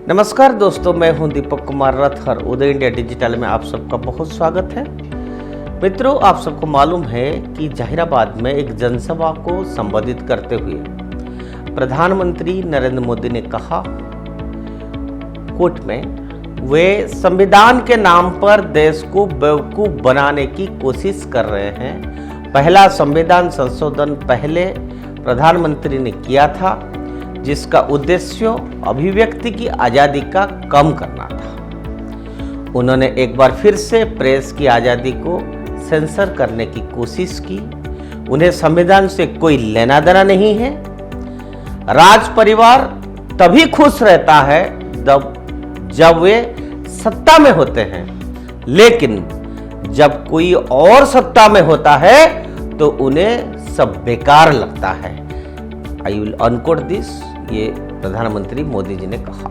नमस्कार दोस्तों, मैं हूं दीपक कुमार रथर। उदय इंडिया डिजिटल में आप सबका बहुत स्वागत है। मित्रों, आप सबको मालूम है कि जहीराबाद में एक जनसभा को संबोधित करते हुए प्रधानमंत्री नरेंद्र मोदी ने कहा, कोर्ट में, वे संविधान के नाम पर देश को बेवकूफ बनाने की कोशिश कर रहे हैं। पहला संविधान संशोधन पहले प्रधानमंत्री ने किया था, जिसका उद्देश्य अभिव्यक्ति की आज़ादी का कम करना था। उन्होंने एक बार फिर से प्रेस की आज़ादी को सेंसर करने की कोशिश की। उन्हें संविधान से कोई लेना देना नहीं है। राज परिवार तभी खुश रहता है जब वे सत्ता में होते हैं, लेकिन जब कोई और सत्ता में होता है तो उन्हें सब बेकार लगता है। आई विल अनकोट दिस, ये प्रधानमंत्री मोदी जी ने कहा।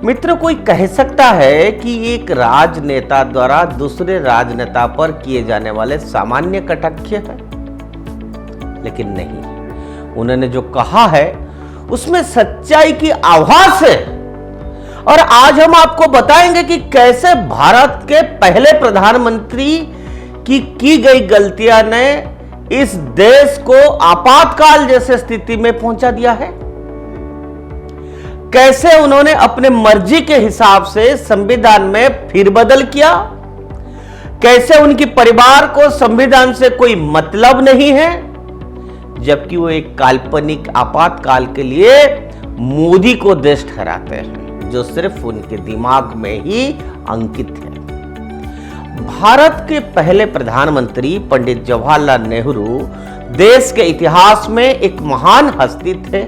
मित्र, कोई कह सकता है कि एक राजनेता द्वारा दूसरे राजनेता पर किए जाने वाले सामान्य कटाक्ष है, लेकिन नहीं। उन्होंने जो कहा है उसमें सच्चाई की आभास है। और आज हम आपको बताएंगे कि कैसे भारत के पहले प्रधानमंत्री की गई गलतियां ने इस देश को आपातकाल जैसे स्थिति में पहुंचा दिया है। कैसे उन्होंने अपने मर्जी के हिसाब से संविधान में फेरबदल किया। कैसे उनके परिवार को संविधान से कोई मतलब नहीं है, जबकि वो एक काल्पनिक आपातकाल के लिए मोदी को देश ठहराते हैं, जो सिर्फ उनके दिमाग में ही अंकित है। भारत के पहले प्रधानमंत्री पंडित जवाहरलाल नेहरू देश के इतिहास में एक महान हस्ती थे।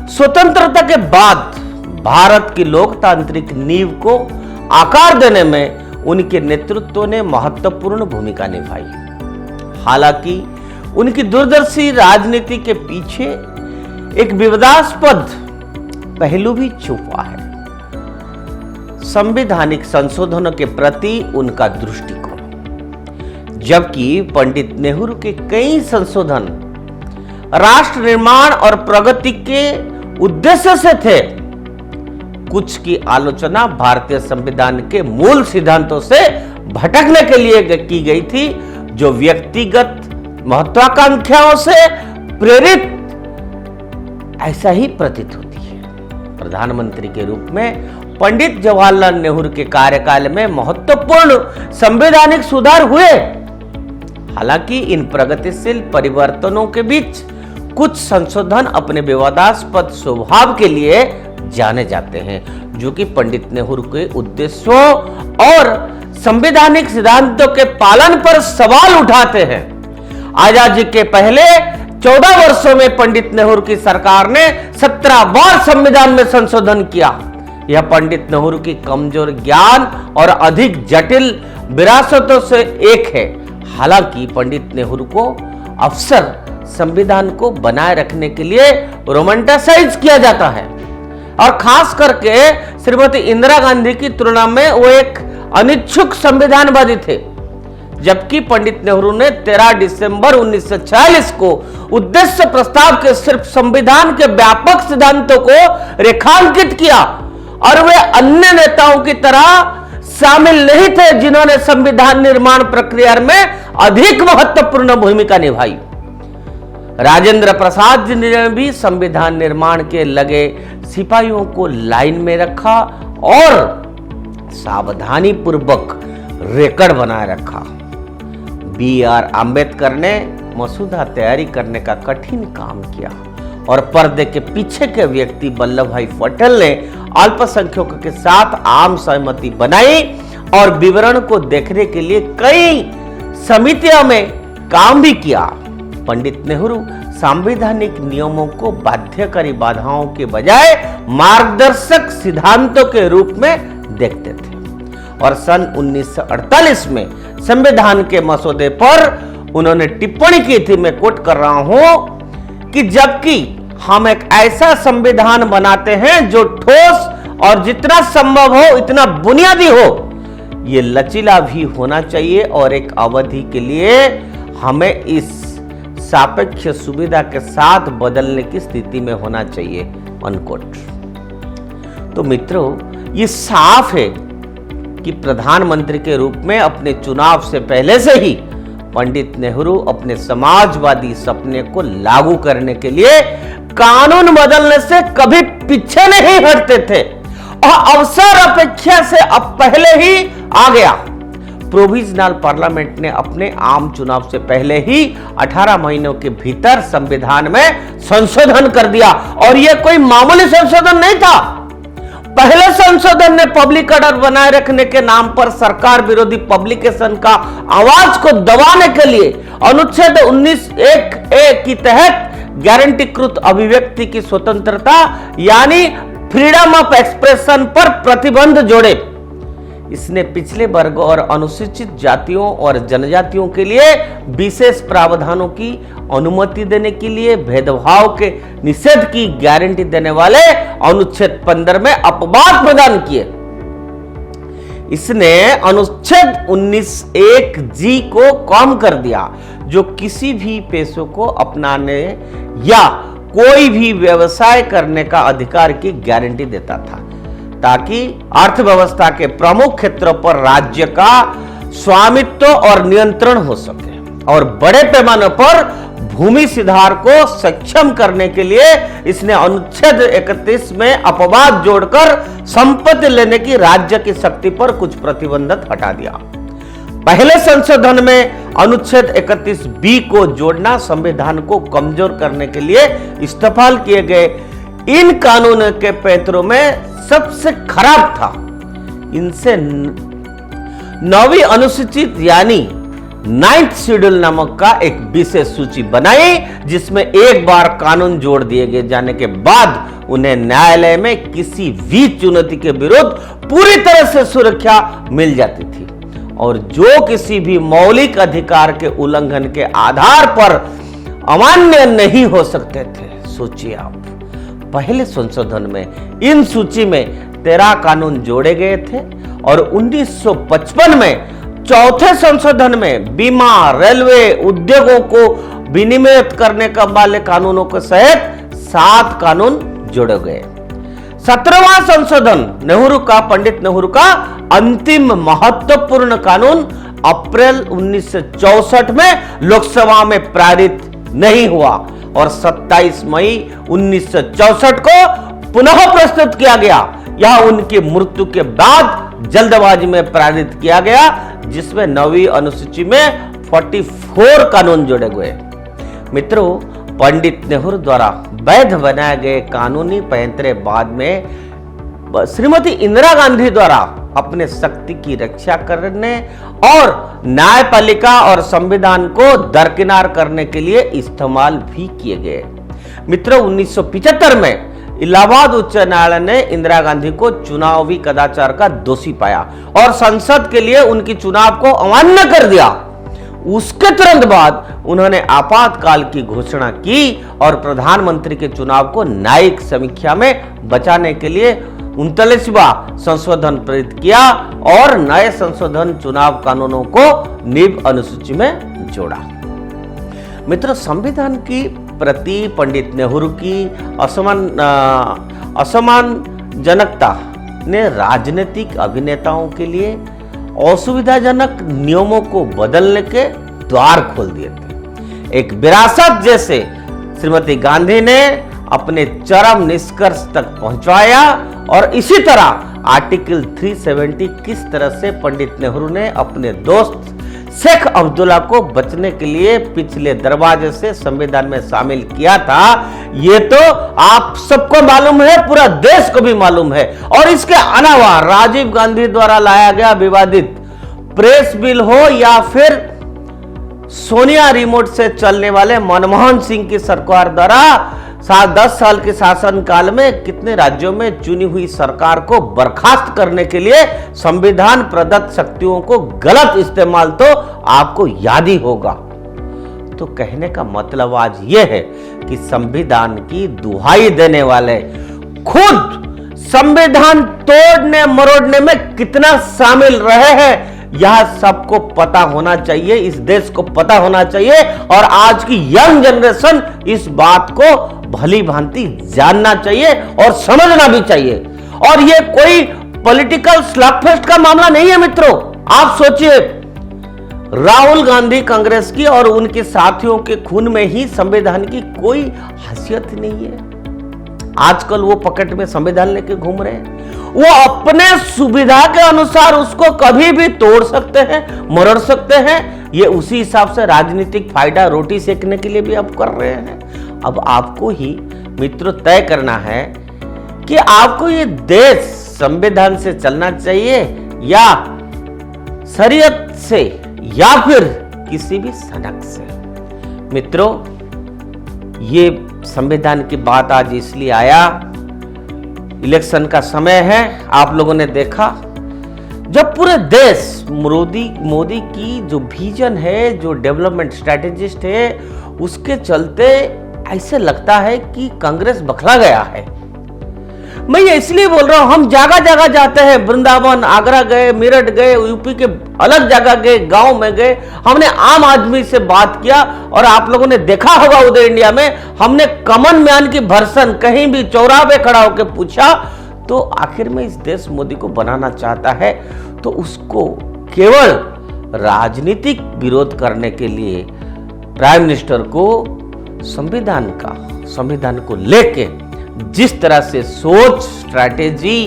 स्वतंत्रता के बाद भारत की लोकतांत्रिक नींव को आकार देने में उनके नेतृत्व ने महत्वपूर्ण भूमिका निभाई। हालांकि उनकी दूरदर्शी राजनीति के पीछे एक विवादास्पद पहलू भी छुपा है, संवैधानिक संशोधनों के प्रति उनका दृष्टिकोण। जबकि पंडित नेहरू के कई संशोधन राष्ट्र निर्माण और प्रगति के उद्देश्य से थे, कुछ की आलोचना भारतीय संविधान के मूल सिद्धांतों से भटकने के लिए की गई थी, जो व्यक्तिगत महत्वाकांक्षाओं से प्रेरित ऐसा ही प्रतीत होती है। प्रधानमंत्री के रूप में पंडित जवाहरलाल नेहरू के कार्यकाल में महत्वपूर्ण संवैधानिक सुधार हुए। हालांकि इन प्रगतिशील परिवर्तनों के बीच कुछ संशोधन अपने विवादास्पद स्वभाव के लिए जाने जाते हैं, जो कि पंडित नेहरू के उद्देश्यों और संवैधानिक सिद्धांतों के पालन पर सवाल उठाते हैं। आजादी के पहले 14 वर्षों में पंडित नेहरू की सरकार ने 17 बार संविधान में संशोधन किया। यह पंडित नेहरू की कमजोर ज्ञान और अधिक जटिल विरासतों से एक है। हालांकि पंडित नेहरू को अक्सर संविधान को बनाए रखने के लिए रोमांटिसाइज किया जाता है, और खास करके श्रीमती इंदिरा गांधी की तुलना में वो एक अनिच्छुक संविधानवादी थे। जबकि पंडित नेहरू ने 13 दिसंबर 1946 को उद्देश्य प्रस्ताव के सिर्फ संविधान के व्यापक सिद्धांतों को रेखांकित किया, और वे अन्य नेताओं की तरह शामिल नहीं थे जिन्होंने संविधान निर्माण प्रक्रिया में अधिक महत्वपूर्ण भूमिका निभाई। राजेंद्र प्रसाद जी ने भी संविधान निर्माण के लगे सिपाहियों को लाइन में रखा और सावधानी पूर्वक रिकॉर्ड बनाए रखा। BR आंबेडकर ने मसौदा तैयारी करने का कठिन काम किया, और पर्दे के पीछे के व्यक्ति वल्लभ भाई पटेल ने अल्पसंख्यकों के साथ आम सहमति बनाई और विवरण को देखने के लिए कई समितियों में काम भी किया। पंडित नेहरू संवैधानिक नियमों को बाध्यकारी बाधाओं के बजाय मार्गदर्शक सिद्धांतों के रूप में देखते थे, और सन 1948 में संविधान के मसौदे पर उन्होंने टिप्पणी की थी, मैं कोट कर रहा हूं, कि जबकि हम एक ऐसा संविधान बनाते हैं जो ठोस और जितना संभव हो इतना बुनियादी हो, ये लचीला भी होना चाहिए, और एक अवधि के लिए हमें इस सापेक्ष सुविधा के साथ बदलने की स्थिति में होना चाहिए, अनकोट। तो मित्रों, ये साफ है कि प्रधानमंत्री के रूप में अपने चुनाव से पहले से ही पंडित नेहरू अपने समाजवादी सपने को लागू करने के लिए कानून बदलने से कभी पीछे नहीं हटते थे और अवसर अपेक्षा से अब पहले ही आ गया। प्रोविजनल पार्लियामेंट ने अपने आम चुनाव से पहले ही 18 महीनों के भीतर संविधान में संशोधन कर दिया और यह कोई मामूली संशोधन नहीं था। पहले संशोधन ने पब्लिक ऑर्डर बनाए रखने के नाम पर सरकार विरोधी पब्लिकेशन का आवाज को दबाने के लिए अनुच्छेद 19(1)(a) की तहत गारंटीकृत अभिव्यक्ति की स्वतंत्रता यानी फ्रीडम ऑफ एक्सप्रेशन पर प्रतिबंध जोड़े। इसने पिछले वर्ग और अनुसूचित जातियों और जनजातियों के लिए विशेष प्रावधानों की अनुमति देने के लिए भेदभाव के निषेध की गारंटी देने वाले अनुच्छेद 15 में अपवाद प्रदान किए। इसने अनुच्छेद 19(1)(g) को कम कर दिया, जो किसी भी पेशे को अपनाने या कोई भी व्यवसाय करने का अधिकार की गारंटी देता था, ताकि अर्थव्यवस्था के प्रमुख क्षेत्रों पर राज्य का स्वामित्व और नियंत्रण हो सके और बड़े पैमाने पर भूमि सुधार को सक्षम करने के लिए इसने अनुच्छेद 31 में अपवाद जोड़कर संपत्ति लेने की राज्य की शक्ति पर कुछ प्रतिबंध हटा दिया। पहले संशोधन में अनुच्छेद 31(b) को जोड़ना संविधान को कमजोर करने के लिए इस्तेमाल किए गए इन कानून के पैतरों में सबसे खराब था। इनसे 9वीं अनुसूचित यानी 9th शेड्यूल नामक का एक विशेष सूची बनाई, जिसमें एक बार कानून जोड़ दिए गए जाने के बाद उन्हें न्यायालय में किसी भी चुनौती के विरुद्ध पूरी तरह से सुरक्षा मिल जाती थी और जो किसी भी मौलिक अधिकार के उल्लंघन के आधार पर अमान्य नहीं हो सकते थे। सोचिए आप, पहले संशोधन में इन सूची में 13 कानून जोड़े गए थे और 1955 में चौथे संशोधन में बीमा, रेलवे, उद्योगों को विनियमित करने का वाले कानूनों के सहित 7 कानून जोड़े गए। 17वां संशोधन पंडित नेहरू का अंतिम महत्वपूर्ण कानून अप्रैल 1964 में लोकसभा में पारित नहीं हुआ और 27 मई 1964 को पुनः प्रस्तुत किया गया। यह उनकी मृत्यु के बाद जल्दबाजी में पारित किया गया, जिसमें 9वीं अनुसूची में 44 कानून जोड़े गए। मित्रों, पंडित नेहरू द्वारा वैध बनाए गए कानूनी पैंतरे बाद में श्रीमती इंदिरा गांधी द्वारा अपने शक्ति की रक्षा करने और न्यायपालिका और संविधान को दरकिनार करने के लिए इस्तेमाल भी किए गए। मित्रों, 1975 में इलाहाबाद उच्च न्यायालय ने इंदिरा गांधी को चुनावी कदाचार का दोषी पाया और संसद के लिए उनकी चुनाव को अमान्य कर दिया। उसके तुरंत बाद उन्होंने आपातकाल की घोषणा की और प्रधानमंत्री के चुनाव को न्यायिक समीक्षा में बचाने के लिए 39वां संशोधन प्रेरित किया और नए संशोधन चुनाव कानूनों को नींव अनुसूची में जोड़ा। मित्रों, संविधान की प्रति पंडित नेहरू की असम्मानजनकता ने राजनीतिक अभिनेताओं के लिए असुविधाजनक नियमों को बदलने के द्वार खोल दिए थे। एक विरासत जैसे श्रीमती गांधी ने अपने चरम निष्कर्ष तक पहुंचाया और इसी तरह आर्टिकल 370 किस तरह से पंडित नेहरू ने अपने दोस्त शेख अब्दुल्ला को बचने के लिए पिछले दरवाजे से संविधान में शामिल किया था, ये तो आप सबको मालूम है, पूरा देश को भी मालूम है। और इसके अलावा राजीव गांधी द्वारा लाया गया विवादित प्रेस बिल हो या फिर सोनिया रिमोट से चलने वाले मनमोहन सिंह की सरकार द्वारा 10 साल के शासनकाल में कितने राज्यों में चुनी हुई सरकार को बर्खास्त करने के लिए संविधान प्रदत्त शक्तियों को गलत इस्तेमाल तो आपको याद ही होगा। तो कहने का मतलब आज यह है कि संविधान की दुहाई देने वाले खुद संविधान तोड़ने मरोड़ने में कितना शामिल रहे हैं, यह सबको पता होना चाहिए, इस देश को पता होना चाहिए और आज की यंग जनरेशन इस बात को भली भांति जानना चाहिए और समझना भी चाहिए। और ये कोई पॉलिटिकल स्लगफेस्ट का मामला नहीं है मित्रों। आप सोचिए, राहुल गांधी कांग्रेस की और उनके साथियों के खून में ही संविधान की कोई हैसियत नहीं है। आजकल वो पॉकेट में संविधान लेके घूम रहे हैं। वो अपने सुविधा के अनुसार उसको कभी भी तोड़ सकते हैं, मरोड़ सकते हैं। ये उसी हिसाब से राजनीतिक फायदा रोटी सेकने के लिए भी अब कर रहे हैं। अब आपको ही मित्रों तय करना है कि आपको ये देश संविधान से चलना चाहिए या शरीयत से या फिर किसी भी सनक से। मित्रों, ये संविधान की बात आज इसलिए आया, इलेक्शन का समय है। आप लोगों ने देखा जब पूरे देश मोदी की जो विजन है, जो डेवलपमेंट स्ट्रैटेजिस्ट है, उसके चलते ऐसे लगता है कि कांग्रेस बखला गया है। मैं ये इसलिए बोल रहा हूं, हम जगह जगह जाते हैं, वृंदावन, आगरा गए, मेरठ गए, यूपी के अलग जगह गए, गांव में गए, हमने आम आदमी से बात किया और आप लोगों ने देखा होगा उदय इंडिया में हमने कॉमन मैन की वर्सन कहीं भी चौराहे पे खड़ा होकर पूछा तो आखिर में इस देश मोदी को बनाना चाहता है तो उसको केवल राजनीतिक विरोध करने के लिए प्राइम मिनिस्टर को संविधान को लेके जिस तरह से सोच, स्ट्रैटेजी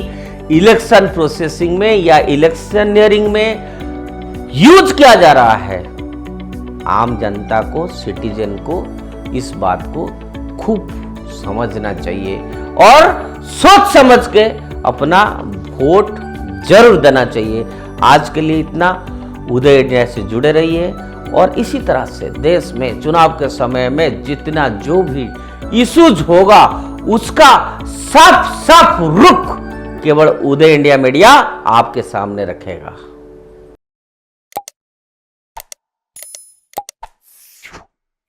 इलेक्शन प्रोसेसिंग में या इलेक्शनियरिंग में यूज किया जा रहा है, आम जनता को, सिटीजन को इस बात को खूब समझना चाहिए और सोच समझ के अपना वोट जरूर देना चाहिए। आज के लिए इतना। उदय इंडिया से जुड़े रहिए और इसी तरह से देश में चुनाव के समय में जितना जो भी इश्यूज होगा उसका साफ रुख केवल उदय इंडिया मीडिया आपके सामने रखेगा।